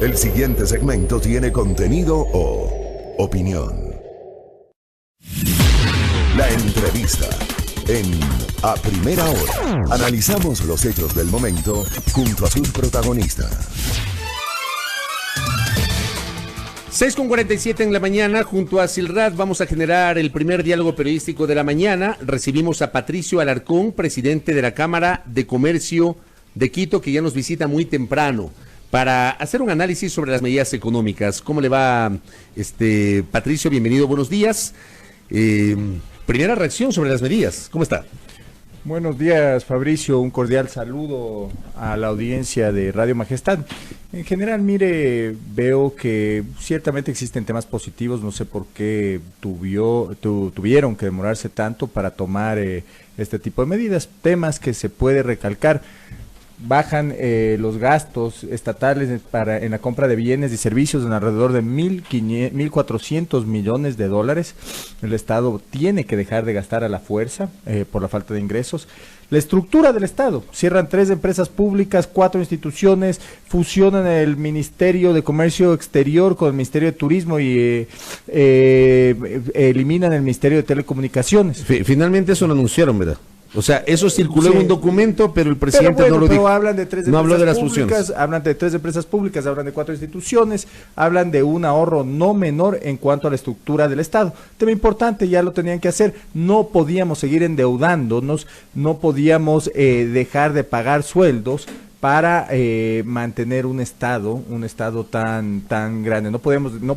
El siguiente segmento tiene contenido o opinión. La entrevista en A Primera Hora. Analizamos los hechos del momento junto a sus protagonistas. 6:47 en la mañana, junto a Silrat vamos a generar el primer diálogo periodístico de la mañana. Recibimos a Patricio Alarcón, presidente de la Cámara de Comercio de Quito, que ya nos visita muy temprano para hacer un análisis sobre las medidas económicas. ¿Cómo le va, Patricio? Bienvenido, buenos días. Primera reacción sobre las medidas, ¿cómo está? Buenos días, Fabricio, un cordial saludo a la audiencia de Radio Majestad. En general, mire, veo que ciertamente existen temas positivos, no sé por qué tuvieron que demorarse tanto para tomar este tipo de medidas, temas que se puede recalcar. Bajan los gastos estatales en la compra de bienes y servicios en alrededor de 1.400 millones de dólares. El Estado tiene que dejar de gastar a la fuerza por la falta de ingresos. La estructura del Estado: cierran 3 empresas públicas, 4 instituciones, fusionan el Ministerio de Comercio Exterior con el Ministerio de Turismo y eliminan el Ministerio de Telecomunicaciones. Finalmente eso lo anunciaron, ¿verdad? O sea, eso circuló en un documento, pero el presidente no lo dijo. Hablan de 3 no habló de las públicas, fusiones. hablan de 3 empresas públicas, hablan de 4 instituciones, hablan de un ahorro no menor en cuanto a la estructura del Estado. Tema importante, ya lo tenían que hacer. No podíamos seguir endeudándonos, no podíamos dejar de pagar sueldos para mantener un estado tan grande. No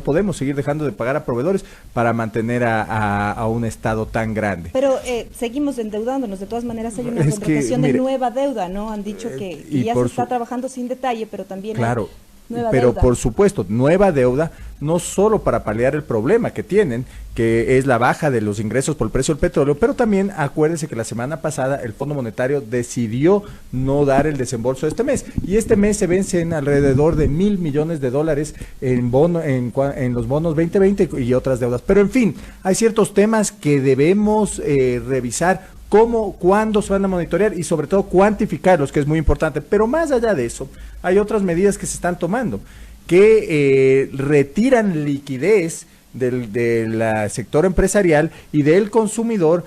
podemos seguir dejando de pagar a proveedores para mantener a un estado tan grande. Pero seguimos endeudándonos. De todas maneras hay una contratación de nueva deuda, ¿no? Han dicho que ya se está trabajando sin detalle, pero también claro. Nueva Pero deuda. Por supuesto, nueva deuda, no solo para paliar el problema que tienen, que es la baja de los ingresos por el precio del petróleo, pero también acuérdense que la semana pasada el Fondo Monetario decidió no dar el desembolso de este mes, y este mes se vencen alrededor de 1.000 millones de dólares en los bonos 2020 y otras deudas. Pero en fin, hay ciertos temas que debemos revisar. Cómo, cuándo se van a monitorear y sobre todo cuantificarlos, que es muy importante. Pero más allá de eso, hay otras medidas que se están tomando, que retiran liquidez del sector empresarial y del consumidor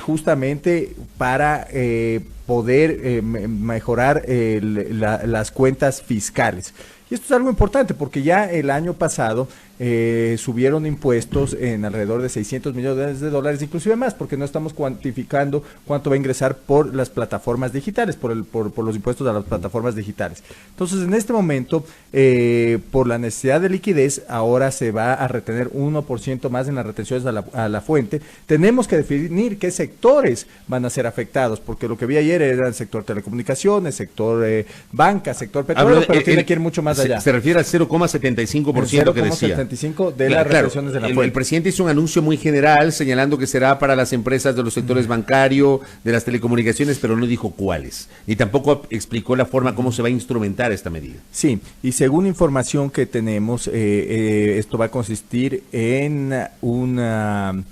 justamente para poder mejorar las cuentas fiscales. Y esto es algo importante porque ya el año pasado subieron impuestos en alrededor de 600 millones de dólares, inclusive más, porque no estamos cuantificando cuánto va a ingresar por las plataformas digitales, por los impuestos a las plataformas digitales. Entonces, en este momento, por la necesidad de liquidez, ahora se va a retener 1% más en las retenciones a la fuente. Tenemos que definir qué sectores van a ser afectados, porque lo que vi ayer era el sector telecomunicaciones, sector banca, sector petróleo, pero tiene que ir mucho más allá. Se refiere al 0,75% que decía. 0,75 de las retenciones de la fuente. El presidente hizo un anuncio muy general señalando que será para las empresas de los sectores bancario, de las telecomunicaciones, pero no dijo cuáles. Ni tampoco explicó la forma cómo se va a instrumentar esta medida. Sí, y según información que tenemos, esto va a consistir en una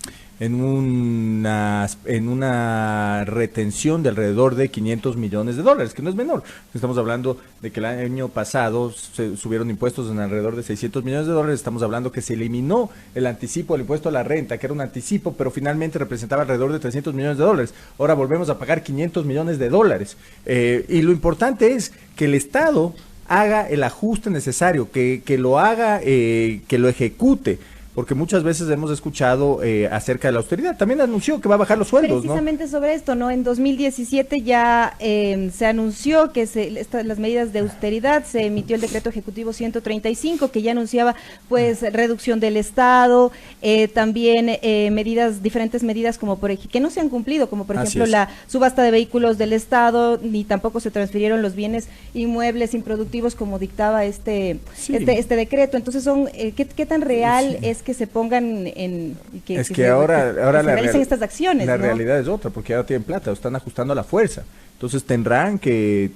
retención de alrededor de 500 millones de dólares, que no es menor. Estamos hablando de que el año pasado se subieron impuestos en alrededor de 600 millones de dólares. Estamos hablando que se eliminó el anticipo del impuesto a la renta, que era un anticipo, pero finalmente representaba alrededor de 300 millones de dólares. Ahora volvemos a pagar 500 millones de dólares. Y lo importante es que el Estado haga el ajuste necesario, que lo haga, que lo ejecute. Porque muchas veces hemos escuchado acerca de la austeridad. También anunció que va a bajar los sueldos, precisamente, ¿no? Sobre esto, ¿no? En 2017 ya se anunció que las medidas de austeridad, se emitió el decreto ejecutivo 135, que ya anunciaba pues reducción del Estado, también diferentes medidas como que no se han cumplido, como por ejemplo la subasta de vehículos del Estado, ni tampoco se transfirieron los bienes inmuebles improductivos como dictaba este decreto. Entonces ¿qué tan real es que se pongan ahora realicen estas acciones? La ¿no? realidad es otra, porque ahora tienen plata, lo están ajustando a la fuerza. Entonces tendrán que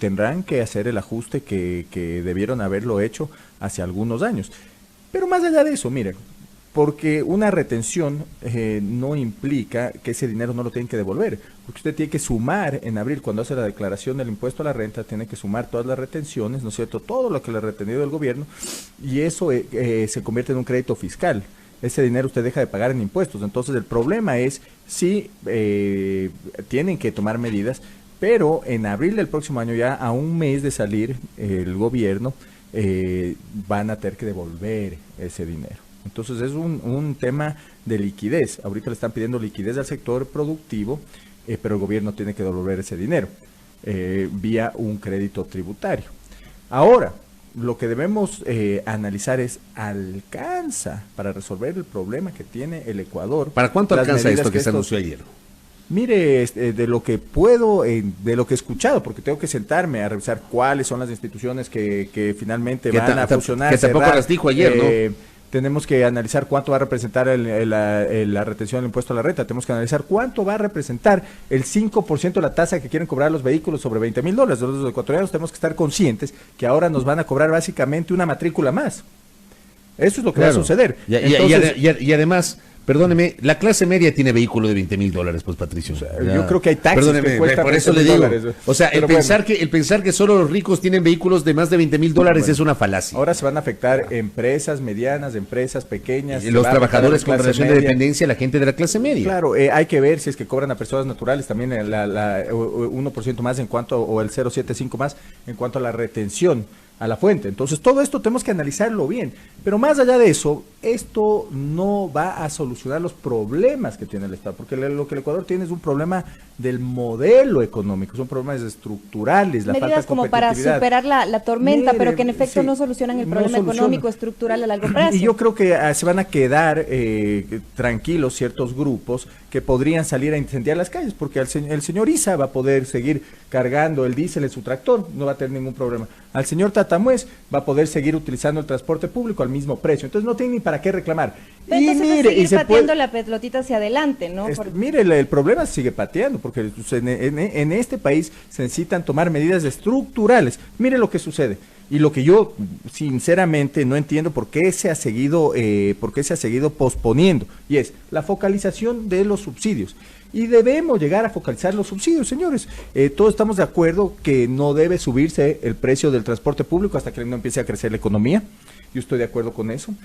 hacer el ajuste que debieron haberlo hecho hace algunos años. Pero más allá de eso, miren, Porque una retención no implica que ese dinero no lo tienen que devolver, porque usted tiene que sumar en abril, cuando hace la declaración del impuesto a la renta, tiene que sumar todas las retenciones, ¿no es cierto?, todo lo que le ha retenido el gobierno, y eso se convierte en un crédito fiscal. Ese dinero usted deja de pagar en impuestos. Entonces el problema es si tienen que tomar medidas, pero en abril del próximo año, ya a un mes de salir el gobierno, van a tener que devolver ese dinero. Entonces es un tema de liquidez. Ahorita le están pidiendo liquidez al sector productivo, pero el gobierno tiene que devolver ese dinero vía un crédito tributario. Ahora, lo que debemos analizar es, ¿alcanza para resolver el problema que tiene el Ecuador? ¿Para cuánto alcanza esto que se anunció ayer? Mire, de lo que puedo, de lo que he escuchado, porque tengo que sentarme a revisar cuáles son las instituciones que finalmente van a fusionar. Que tampoco las dijo ayer, ¿no? Tenemos que analizar cuánto va a representar la retención del impuesto a la renta. Tenemos que analizar cuánto va a representar el 5% de la tasa que quieren cobrar los vehículos sobre $20,000. Los ecuatorianos tenemos que estar conscientes que ahora nos van a cobrar básicamente una matrícula más. Eso es lo que va a suceder. Y además, perdóneme, la clase media tiene vehículo de $20,000, pues, Patricio. Yo creo que hay taxis que cuestan por eso le digo. $20,000. O sea, el pensar que solo los ricos tienen vehículos de más de $20,000 es una falacia. Ahora se van a afectar empresas medianas, empresas pequeñas. Y los trabajadores con relación de dependencia, la gente de la clase media. Claro, hay que ver si es que cobran a personas naturales también 1% más en cuanto, o el 0,75 más en cuanto a la retención a la fuente. Entonces todo esto tenemos que analizarlo bien, pero más allá de eso, esto no va a solucionar los problemas que tiene el Estado, porque lo que el Ecuador tiene es un problema del modelo económico, son problemas estructurales, la falta de competitividad. Como para superar la tormenta, pero que en efecto no solucionan el problema económico estructural a largo plazo. Y yo creo que se van a quedar tranquilos ciertos grupos que podrían salir a incendiar las calles, porque el señor Isa va a poder seguir cargando el diésel en su tractor, no va a tener ningún problema. Al señor Tatamües va a poder seguir utilizando el transporte público al mismo precio, entonces no tiene ni para qué reclamar. Pero y mire, y se pateando la pelotita hacia adelante, ¿no? Mire, el problema sigue pateando, porque en este país se necesitan tomar medidas estructurales. Mire lo que sucede. Y lo que yo sinceramente no entiendo por qué se ha seguido posponiendo, y es la focalización de los subsidios. Y debemos llegar a focalizar los subsidios, señores. Todos estamos de acuerdo que no debe subirse el precio del transporte público hasta que no empiece a crecer la economía. Yo estoy de acuerdo con eso.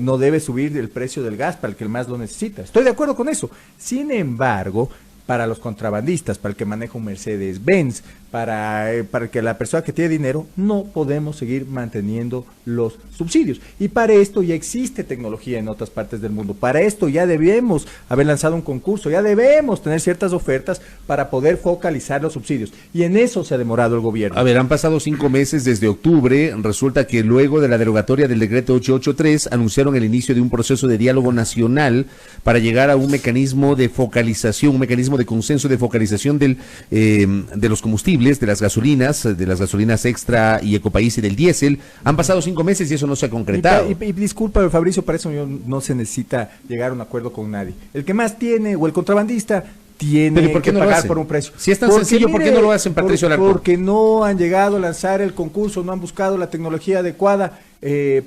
No debe subir el precio del gas para el que más lo necesita. Estoy de acuerdo con eso. Sin embargo, para los contrabandistas, para el que maneja un Mercedes-Benz, para que la persona que tiene dinero, no podemos seguir manteniendo los subsidios. Y para esto ya existe tecnología en otras partes del mundo. Para esto ya debemos haber lanzado un concurso, ya debemos tener ciertas ofertas para poder focalizar los subsidios. Y en eso se ha demorado el gobierno. A ver, han pasado 5 meses desde octubre. Resulta que luego de la derogatoria del decreto 883 anunciaron el inicio de un proceso de diálogo nacional para llegar a un mecanismo de focalización, un mecanismo de consenso de focalización de los combustibles, de las gasolinas extra y Ecopaís y del diésel. Han pasado 5 meses y eso no se ha concretado. Y disculpa, Fabricio, para eso no se necesita llegar a un acuerdo con nadie. El que más tiene, o el contrabandista, tiene que pagar por un precio. Si es tan sencillo, ¿por qué no lo hacen, Patricio Alarcón? Porque no han llegado a lanzar el concurso, no han buscado la tecnología adecuada.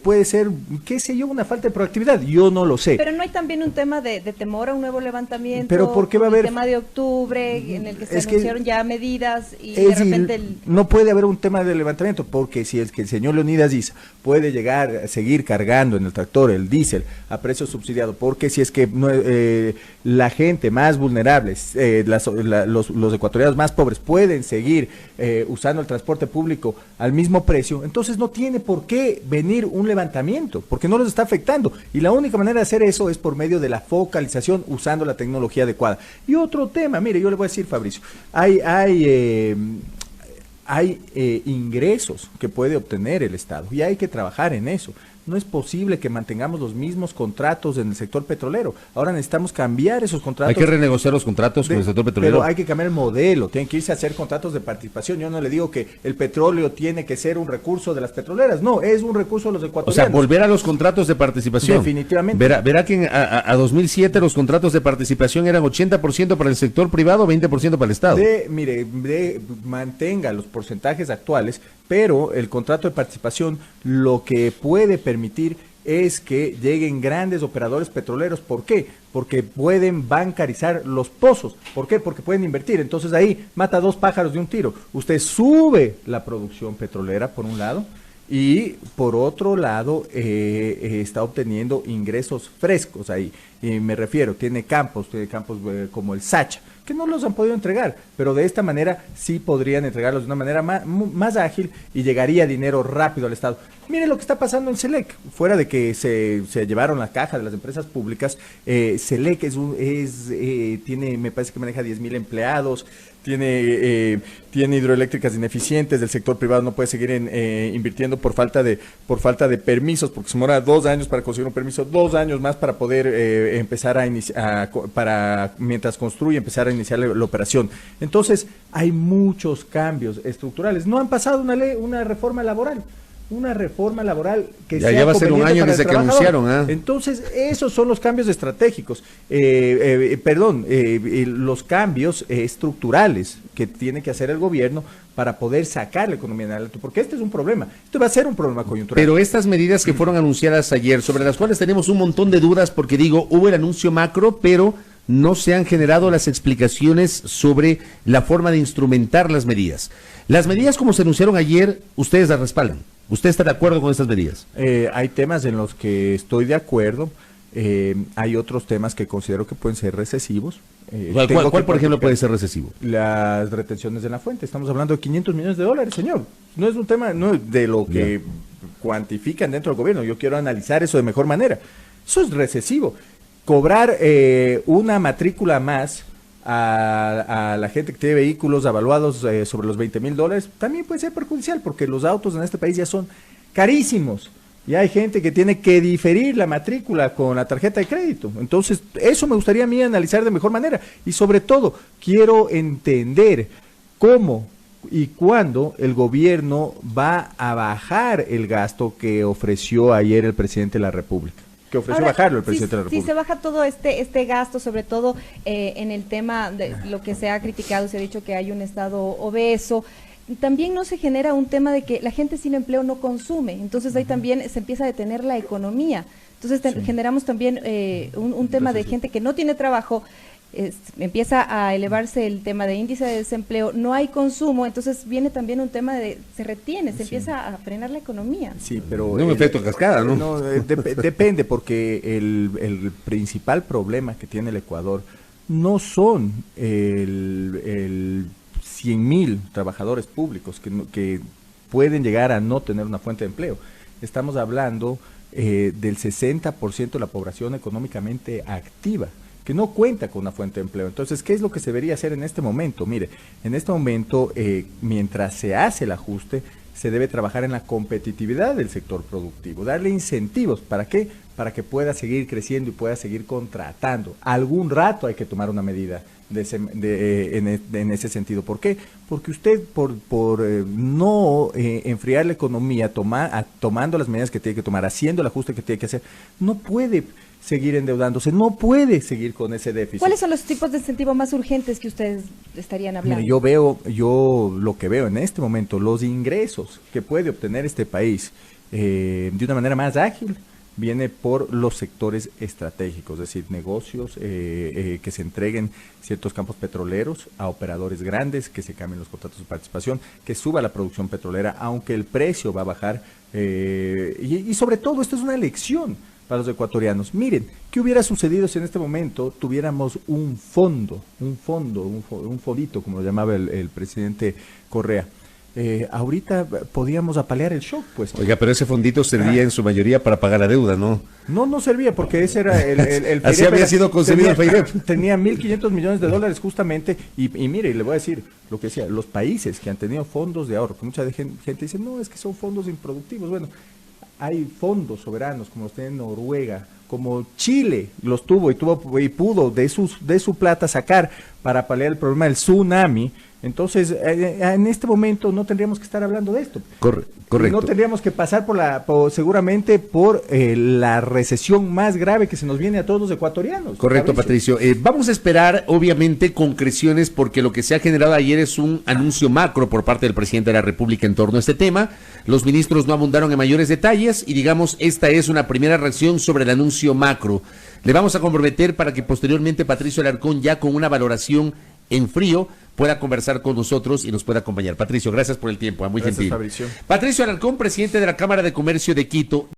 Puede ser, qué sé yo, una falta de proactividad, yo no lo sé. Pero no hay también un tema de temor a un nuevo levantamiento. Pero ¿por qué va a haber? El tema de octubre, en el que se anunciaron ya medidas y de repente no puede haber un tema de levantamiento, porque si es que el señor Leonidas Issa puede llegar a seguir cargando en el tractor el diésel a precio subsidiado, porque si es que la gente más vulnerable, los ecuatorianos más pobres pueden seguir usando el transporte público al mismo precio, entonces no tiene por qué venir un levantamiento, porque no los está afectando, y la única manera de hacer eso es por medio de la focalización usando la tecnología adecuada. Y otro tema, mire, yo le voy a decir, Fabricio, hay ingresos que puede obtener el Estado y hay que trabajar en eso. No es posible que mantengamos los mismos contratos en el sector petrolero. Ahora necesitamos cambiar esos contratos. Hay que renegociar los contratos con el sector petrolero. Pero hay que cambiar el modelo, tienen que irse a hacer contratos de participación. Yo no le digo que el petróleo tiene que ser un recurso de las petroleras, no, es un recurso de los ecuatorianos. O sea, volver a los contratos de participación. Definitivamente. Verá que a 2007 los contratos de participación eran 80% para el sector privado, 20% para el Estado. Mantenga los porcentajes actuales, pero el contrato de participación lo que puede permitir es que lleguen grandes operadores petroleros. ¿Por qué? Porque pueden bancarizar los pozos. ¿Por qué? Porque pueden invertir. Entonces ahí mata dos pájaros de un tiro. Usted sube la producción petrolera por un lado y por otro lado está obteniendo ingresos frescos ahí. Y me refiero, tiene campos como el Sacha, que no los han podido entregar, pero de esta manera sí podrían entregarlos de una manera más ágil y llegaría dinero rápido al Estado. Mire lo que está pasando en Selec, fuera de que se llevaron la caja de las empresas públicas. Selec tiene, me parece que maneja 10,000 empleados, tiene hidroeléctricas ineficientes, del sector privado no puede seguir invirtiendo por falta de permisos, porque se demora 2 años para conseguir un permiso, 2 años más para poder empezar a iniciar, mientras construye, empezar a iniciar la operación. Entonces, hay muchos cambios estructurales. No han pasado una reforma laboral que ya va a ser un año desde que anunciaron. Entonces, esos son los cambios estratégicos, los cambios estructurales que tiene que hacer el gobierno para poder sacar la economía en alto, porque este es un problema, esto va a ser un problema coyuntural. Pero estas medidas que fueron anunciadas ayer, sobre las cuales tenemos un montón de dudas, porque hubo el anuncio macro, pero no se han generado las explicaciones sobre la forma de instrumentar las medidas. Las medidas como se anunciaron ayer, ustedes las respaldan. ¿Usted está de acuerdo con estas medidas? Hay temas en los que estoy de acuerdo, hay otros temas que considero que pueden ser recesivos. ¿Cuál, por ejemplo, puede ser recesivo? Las retenciones de la fuente. Estamos hablando de $500 millones, señor. No es un tema de lo que cuantifican dentro del gobierno. Yo quiero analizar eso de mejor manera. Eso es recesivo. Cobrar una matrícula más a la gente que tiene vehículos avaluados sobre los $20,000 también puede ser perjudicial, porque los autos en este país ya son carísimos y hay gente que tiene que diferir la matrícula con la tarjeta de crédito. Entonces, eso me gustaría a mí analizar de mejor manera, y sobre todo quiero entender cómo y cuándo el gobierno va a bajar el gasto que ofreció ayer el presidente de la República. Que ofreció bajarlo el presidente de la República. Si se baja todo este gasto, sobre todo en el tema de lo que se ha criticado, se ha dicho que hay un estado obeso, también no se genera un tema de que la gente sin empleo no consume, entonces ahí también se empieza a detener la economía. Entonces generamos también un tema de gente que no tiene trabajo, empieza a elevarse el tema de índice de desempleo, no hay consumo, entonces viene también un tema de se retiene, se empieza a frenar la economía. Sí, pero un efecto cascada, ¿no? Depende, porque el principal problema que tiene el Ecuador no son el 100,000 trabajadores públicos que pueden llegar a no tener una fuente de empleo. Estamos hablando del 60% de la población económicamente activa, que no cuenta con una fuente de empleo. Entonces, ¿qué es lo que se debería hacer en este momento? Mire, en este momento, mientras se hace el ajuste, se debe trabajar en la competitividad del sector productivo, darle incentivos. ¿Para qué? Para que pueda seguir creciendo y pueda seguir contratando. Algún rato hay que tomar una medida en ese sentido. ¿Por qué? Porque usted por no enfriar la economía, tomando las medidas que tiene que tomar, haciendo el ajuste que tiene que hacer, no puede seguir endeudándose, no puede seguir con ese déficit. ¿Cuáles son los tipos de incentivo más urgentes que ustedes estarían hablando? Mire, yo lo que veo en este momento, los ingresos que puede obtener este país de una manera más ágil, viene por los sectores estratégicos, es decir, negocios que se entreguen ciertos campos petroleros a operadores grandes, que se cambien los contratos de participación, que suba la producción petrolera, aunque el precio va a bajar, y sobre todo esto es una lección para los ecuatorianos. Miren, ¿qué hubiera sucedido si en este momento tuviéramos un fondito, como lo llamaba el presidente Correa? Ahorita podíamos apalear el shock, pues. Oiga, pero ese fondito servía en su mayoría para pagar la deuda, ¿no? No servía, porque ese era el así había sido concebido el FEIDEP. Tenía $1,500 millones justamente, y mire, le voy a decir lo que decía, los países que han tenido fondos de ahorro, que mucha gente dice, no, es que son fondos improductivos. Bueno, hay fondos soberanos, como los tiene Noruega, como Chile los tuvo y pudo de su plata sacar para paliar el problema del tsunami. Entonces, en este momento no tendríamos que estar hablando de esto. Correcto. No tendríamos que pasar seguramente por la recesión más grave que se nos viene a todos los ecuatorianos. Correcto, Patricio. Vamos a esperar, obviamente, concreciones, porque lo que se ha generado ayer es un anuncio macro por parte del presidente de la República en torno a este tema. Los ministros no abundaron en mayores detalles y, digamos, esta es una primera reacción sobre el anuncio macro. Le vamos a comprometer para que posteriormente Patricio Alarcón, ya con una valoración en frío, pueda conversar con nosotros y nos pueda acompañar. Patricio, gracias por el tiempo, muy gentil. Fabricio. Patricio Alarcón, presidente de la Cámara de Comercio de Quito.